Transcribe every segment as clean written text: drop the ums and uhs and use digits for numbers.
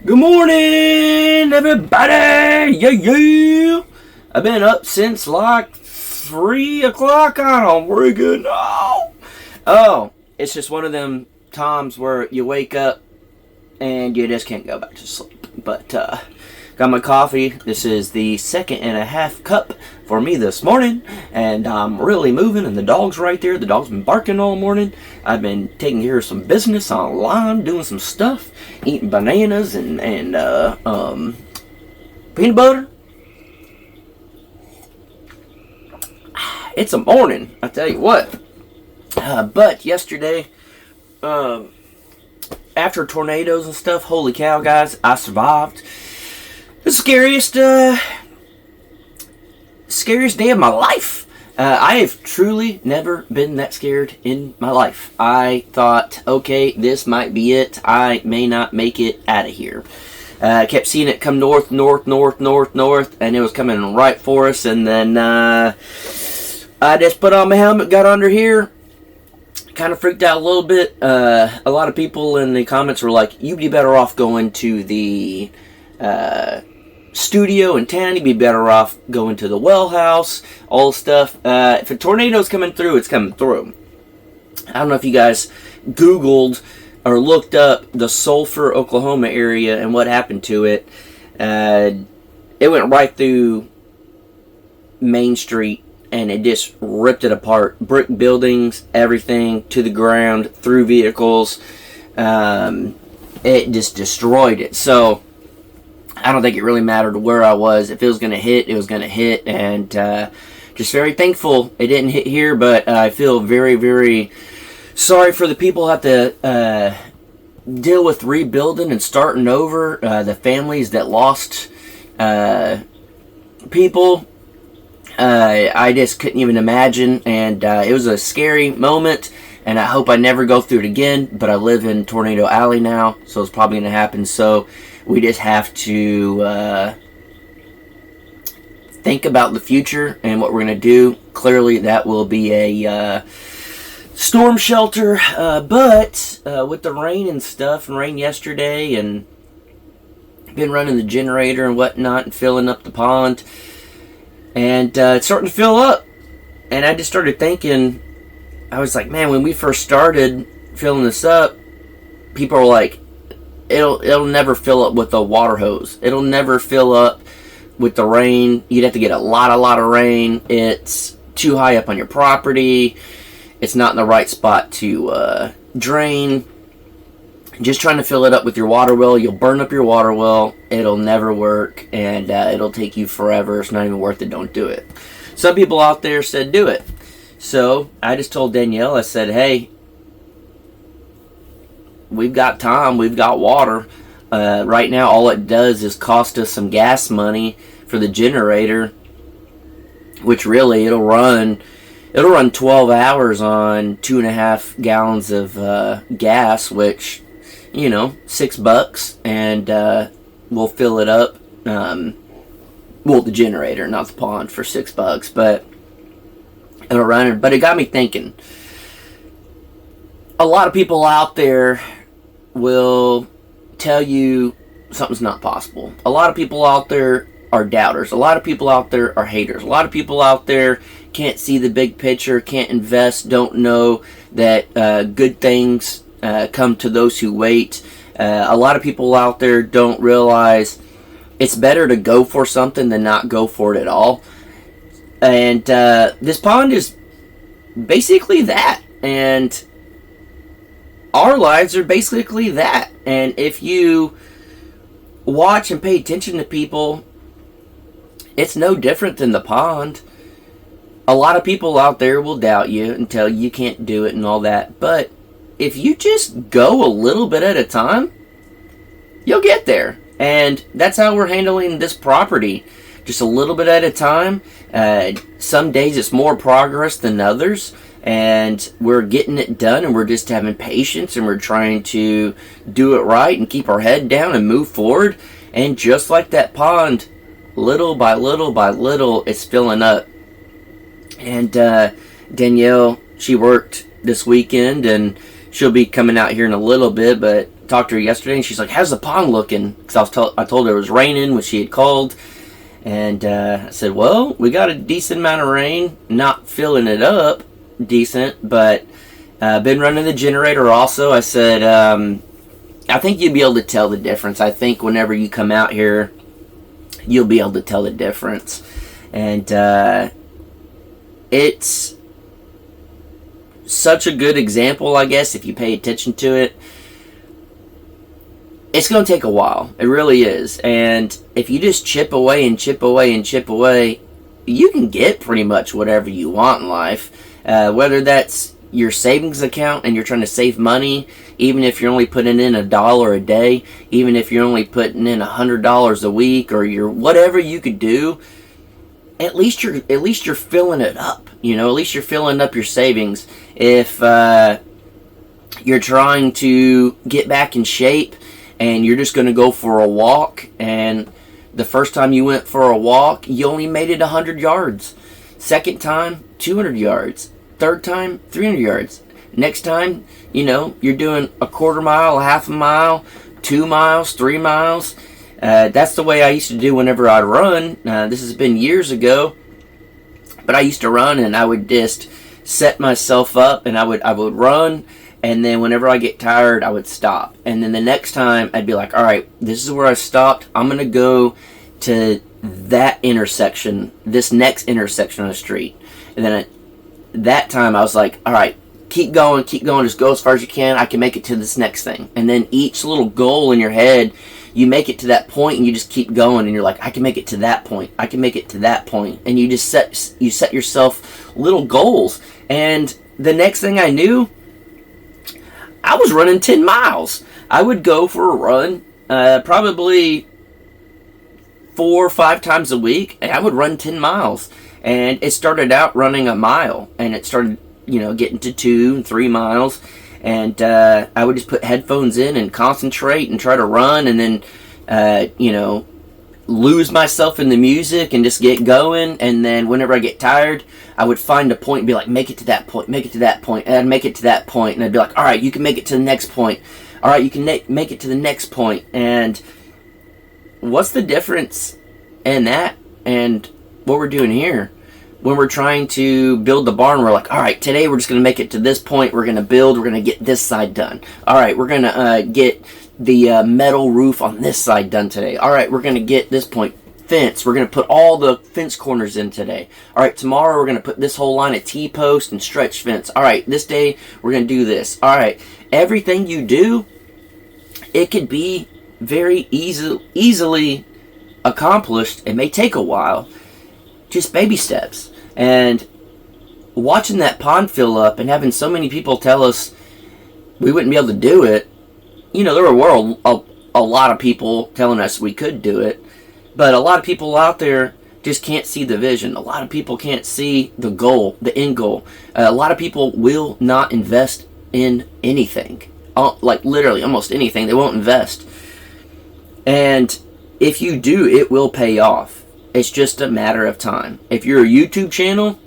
Good morning, everybody! Yeah, yeah! I've been up since like 3 o'clock. I don't freaking know. Oh, it's just one of them times where you wake up and you just can't go back to sleep. But, got my coffee. This is the 2.5 cup for me this morning, and I'm really moving, and the dog's right there. The dog's been barking all morning. I've been taking care of some business online, doing some stuff, eating bananas and peanut butter. It's a morning, I tell you what. But yesterday, after tornadoes and stuff, holy cow, guys, I survived. The scariest day of my life. I have truly never been that scared in my life. I thought, okay, this might be it. I may not make it out of here. I kept seeing it come north, and it was coming right for us. And then I just put on my helmet, got under here. Kind of freaked out a little bit. A lot of people in the comments were like, you'd be better off going to the studio in town. You'd be better off going to the well house, all the stuff. If a tornado's coming through, it's coming through. I don't know if you guys Googled or looked up the Sulphur, Oklahoma area and what happened to it. It went right through Main Street and it just ripped it apart. Brick buildings, everything to the ground, through vehicles. It just destroyed it. So I don't think it really mattered where I was. If it was going to hit, it was going to hit. And just very thankful it didn't hit here. But I feel very, very sorry for the people who have to deal with rebuilding and starting over. The families that lost people. I just couldn't even imagine. And it was a scary moment. And I hope I never go through it again. But I live in Tornado Alley now. So it's probably going to happen. So we just have to think about the future and what we're going to do. Clearly, that will be a storm shelter. But with the rain and stuff, and rain yesterday, and been running the generator and whatnot, and filling up the pond. And it's starting to fill up. And I just started thinking, I was like, man, when we first started filling this up, people were like, It'll never fill up with a water hose. It'll never fill up with the rain. You'd have to get a lot of rain. It's too high up on your property. It's not in the right spot to drain. Just trying to fill it up with your water well, you'll burn up your water well. It'll never work, and it'll take you forever. It's not even worth it. Don't do it. Some people out there said do it. So I just told Danielle, I said, hey, we've got time, we've got water. Right now, all it does is cost us some gas money for the generator, which really it'll run 12 hours on 2.5 gallons of gas, which, you know, $6, and we'll fill it up. Well, the generator, not the pond, for $6, but it'll run. But it got me thinking. A lot of people out there will tell you something's not possible. A lot of people out there are doubters. A lot of people out there are haters. A lot of people out there can't see the big picture, can't invest, don't know that good things come to those who wait. A lot of people out there don't realize it's better to go for something than not go for it at all. And this pond is basically that. And our lives are basically that. And if you watch and pay attention to people, it's no different than the pond. A lot of people out there will doubt you and tell you can't do it and all that. But if you just go a little bit at a time, you'll get there. And that's how we're handling this property. Just a little bit at a time. Some days it's more progress than others. And we're getting it done, and we're just having patience, and we're trying to do it right and keep our head down and move forward. And just like that pond, little by little, it's filling up. And Danielle, she worked this weekend, and she'll be coming out here in a little bit, but talked to her yesterday, and she's like, "How's the pond looking?" Because I told her it was raining when she had called, and I said, "Well, we got a decent amount of rain. Not filling it up decent, but been running the generator also." I said, "I think you'll be able to tell the difference. I think whenever you come out here, you'll be able to tell the difference." And it's such a good example, I guess, if you pay attention to it. It's going to take a while. It really is. And if you just chip away and chip away and chip away, you can get pretty much whatever you want in life. Whether that's your savings account and you're trying to save money, even if you're only putting in $1 a day, even if you're only putting in $100 a week, or you're whatever you could do, at least you're filling it up. You know, at least you're filling up your savings. If you're trying to get back in shape and you're just going to go for a walk, and the first time you went for a walk, you only made it 100 yards. Second time, 200 yards. Third time, 300 yards. Next time, you know, you're doing a quarter mile, a half a mile, 2 miles, 3 miles. That's the way I used to do whenever I'd run. This has been years ago, but I used to run, and I would just set myself up, and I would run, and then whenever I get tired, I would stop. And then the next time, I'd be like, all right, this is where I stopped. I'm going to go to that intersection, this next intersection on the street. And then that time, I was like, all right, keep going, just go as far as you can. I can make it to this next thing. And then each little goal in your head, you make it to that point, and you just keep going, and you're like, I can make it to that point. I can make it to that point. And you just set yourself little goals. And the next thing I knew, I was running 10 miles. I would go for a run probably 4 or 5 times a week, and I would run 10 miles. And it started out running a mile, and it started, you know, getting to 2 and 3 miles. And I would just put headphones in and concentrate and try to run, and then, you know, lose myself in the music and just get going. And then whenever I get tired, I would find a point and be like, make it to that point, make it to that point, and I'd make it to that point, and I'd be like, all right, you can make it to the next point. All right, you can make it to the next point. And what's the difference in that and what we're doing here? When we're trying to build the barn, we're like, all right, today we're just going to make it to this point. We're going to build. We're going to get this side done. All right, we're going to get the metal roof on this side done today. All right, we're going to get this point. Fence. We're going to put all the fence corners in today. All right, tomorrow we're going to put this whole line of T-post and stretch fence. All right, this day we're going to do this. All right, everything you do, it could be very easily accomplished. It may take a while. Just baby steps. And watching that pond fill up and having so many people tell us we wouldn't be able to do it, you know, there were a lot of people telling us we could do it, but a lot of people out there just can't see the vision. A lot of people can't see the goal, the end goal. A lot of people will not invest in anything. Like literally almost anything. They won't invest. And if you do, it will pay off. It's just a matter of time. If you're a YouTube channel,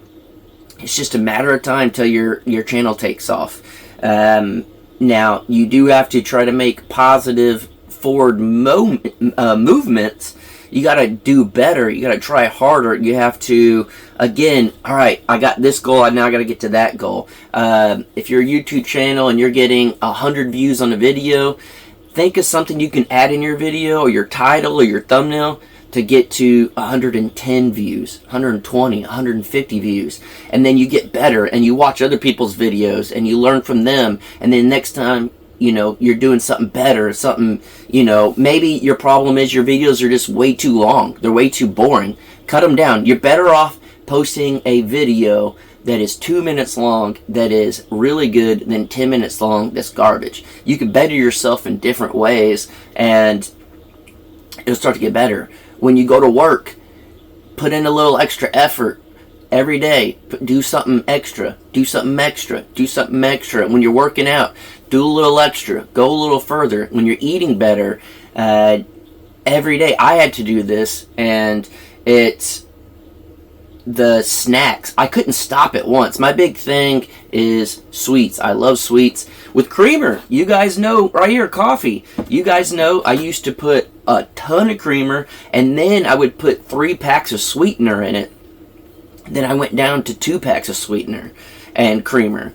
it's just a matter of time till your channel takes off. Now, you do have to try to make positive forward movements. You got to do better. You got to try harder. You have to, again, all right, I got this goal. I now got to get to that goal. If you're a YouTube channel and you're getting 100 views on a video, think of something you can add in your video or your title or your thumbnail to get to 110 views, 120, 150 views. And then you get better and you watch other people's videos and you learn from them. And then next time, you know, you're doing something better, something, you know, maybe your problem is your videos are just way too long. They're way too boring. Cut them down. You're better off posting a video that is 2 minutes long, that is really good, than 10 minutes long that's garbage. You can better yourself in different ways and it'll start to get better. When you go to work, put in a little extra effort every day. Do something extra. Do something extra. Do something extra. When you're working out, do a little extra. Go a little further. When you're eating better, every day. I had to do this, and it's the snacks. I couldn't stop at once. My big thing is sweets. I love sweets. With creamer, you guys know, right here, coffee. You guys know I used to put a ton of creamer, and then I would put 3 packs of sweetener in it. Then I went down to 2 packs of sweetener and creamer.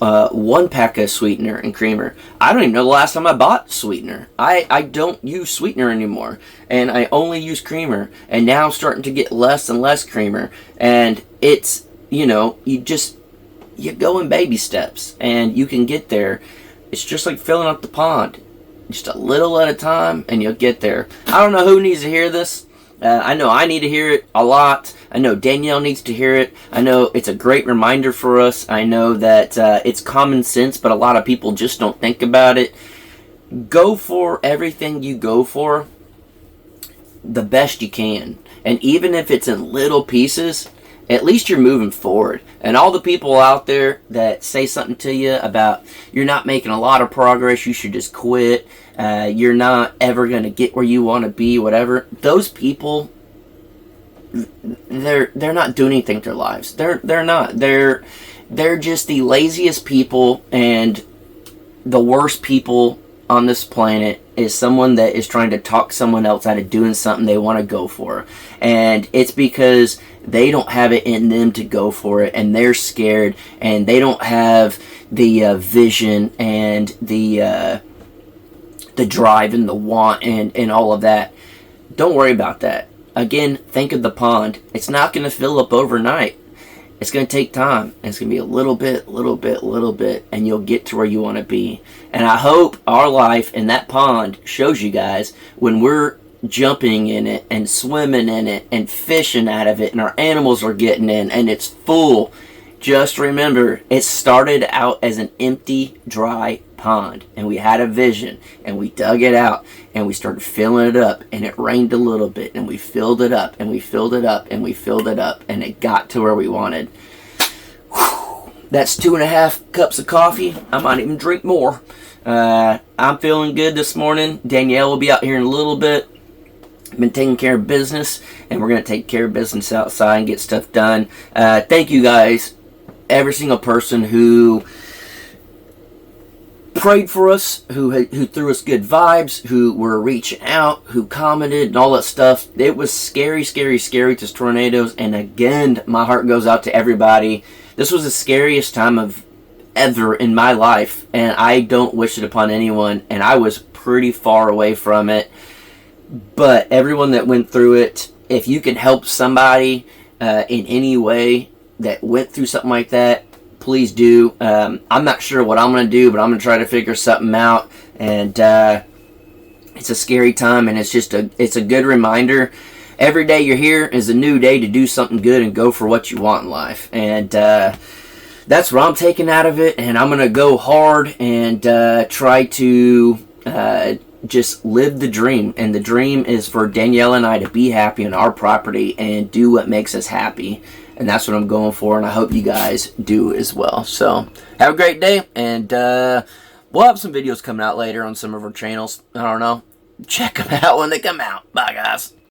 1 pack of sweetener and creamer. I don't even know the last time I bought sweetener. I don't use sweetener anymore, and I only use creamer, and now I'm starting to get less and less creamer, and it's, you know, you go in baby steps, and you can get there. It's just like filling up the pond, just a little at a time, and you'll get there. I don't know who needs to hear this. I know I need to hear it a lot. I know Danielle needs to hear it. I know it's a great reminder for us. I know that it's common sense, but a lot of people just don't think about it. Go for everything you go for the best you can. And even if it's in little pieces, at least you're moving forward. And all the people out there that say something to you about you're not making a lot of progress, you should just quit, you're not ever going to get where you want to be, whatever, those people, they're not doing anything with their lives. They're not. They're just the laziest people, and the worst people on this planet is someone that is trying to talk someone else out of doing something they want to go for. And it's because they don't have it in them to go for it, and they're scared, and they don't have the vision and the drive and the want and all of that. Don't worry about that. Again, think of the pond. It's not going to fill up overnight. It's going to take time. It's going to be a little bit, and you'll get to where you want to be. And I hope our life in that pond shows you guys when we're jumping in it and swimming in it and fishing out of it, and our animals are getting in and it's full. Just remember, it started out as an empty, dry pond, and we had a vision, and we dug it out, and we started filling it up, and it rained a little bit, and we filled it up, and we filled it up, and we filled it up, and it got to where we wanted. Whew. That's 2.5 cups of coffee. I might even drink more. I'm feeling good this morning. Danielle will be out here in a little bit. Been taking care of business, and we're going to take care of business outside and get stuff done. Thank you guys, every single person who prayed for us, who threw us good vibes, who were reaching out, who commented and all that stuff. It was scary, just tornadoes, and again, my heart goes out to everybody. This was the scariest time of ever in my life, and I don't wish it upon anyone, and I was pretty far away from it. But everyone that went through it, if you can help somebody in any way that went through something like that, please do. I'm not sure what I'm going to do, but I'm going to try to figure something out. And it's a scary time, and it's a good reminder. Every day you're here is a new day to do something good and go for what you want in life. And that's what I'm taking out of it. And I'm going to go hard and try to just live the dream. And the dream is for Danielle and I to be happy on our property and do what makes us happy. And that's what I'm going for, and I hope you guys do as well. So, have a great day, and we'll have some videos coming out later on some of our channels. I don't know. Check them out when they come out. Bye, guys.